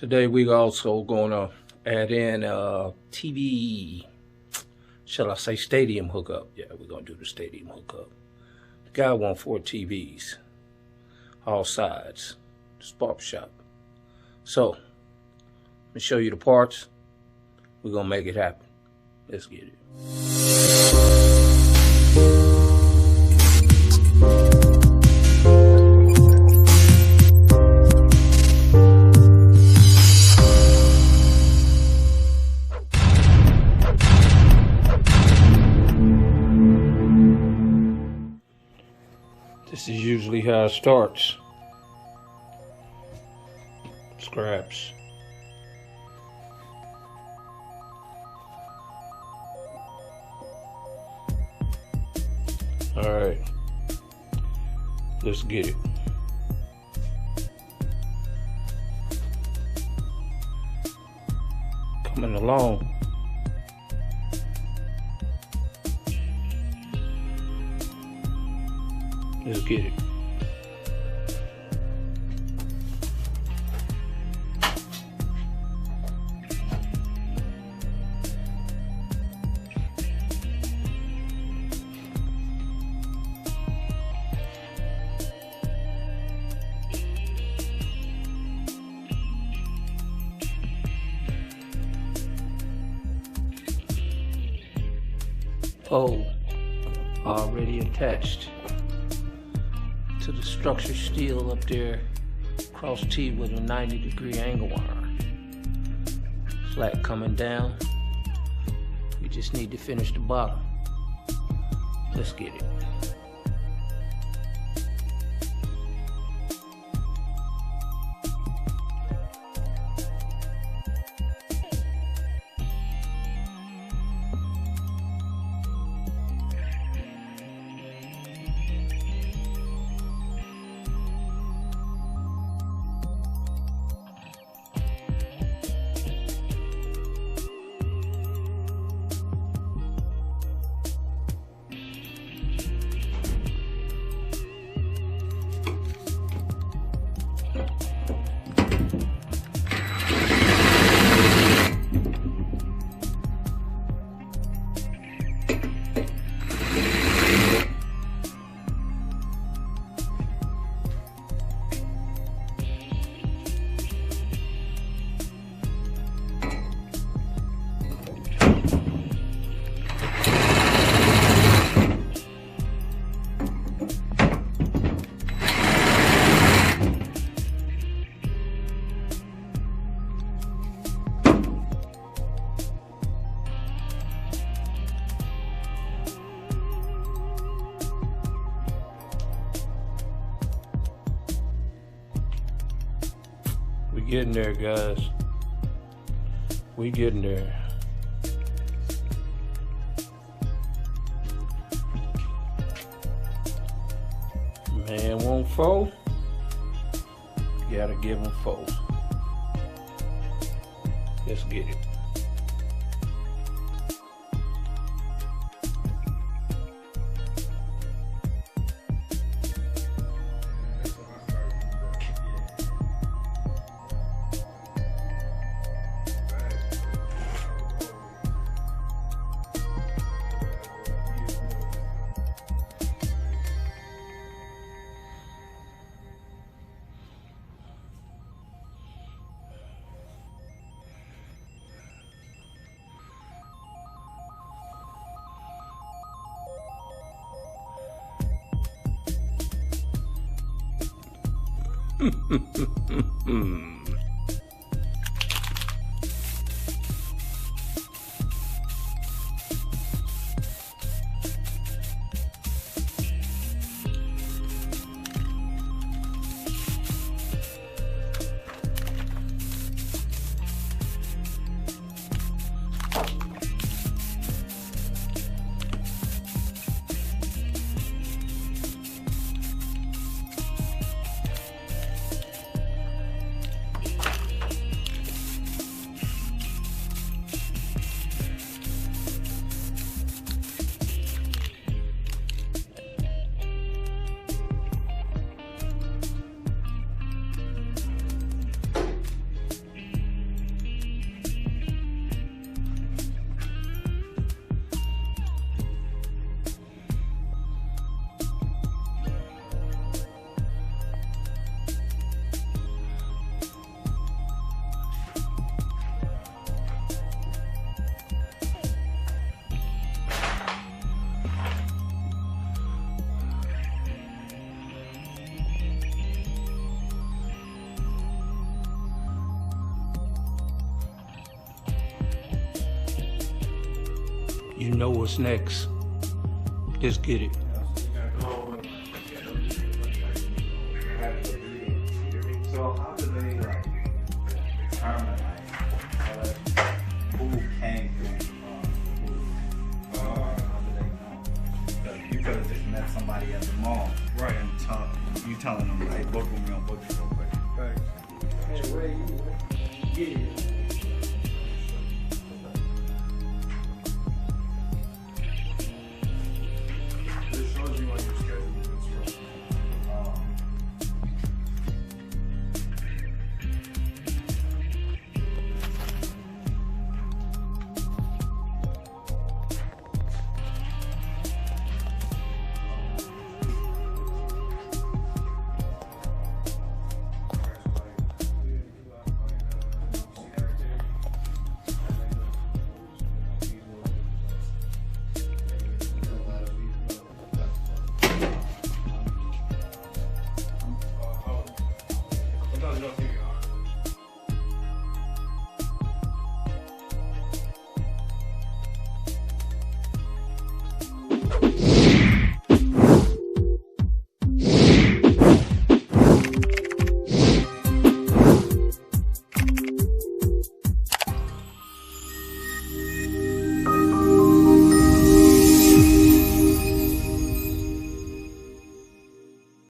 Today we also gonna add in TV, shall I say stadium hookup. Yeah, we're gonna do the stadium hookup. The guy wants 4 TVs, all sides. It's Barbershop. So, let me show you the parts. We're gonna make it happen. Let's get it. This is usually how it starts. Scraps. Alright. Let's get it. Coming along. Let's get it. Pole already attached to the structure steel up there, cross T with a 90-degree angle iron. Flat coming down. We just need to finish the bottom. Let's get it. We getting there, guys. We getting there. Man want 4. You gotta give him 4. Let's get it. You know what's next. Let's get it. So how do they like determine who came from who? How do they know? Because you could have just met somebody at the mall, right? And you telling them, hey, book with me on book real quick. Right. Hey, where you? Yeah.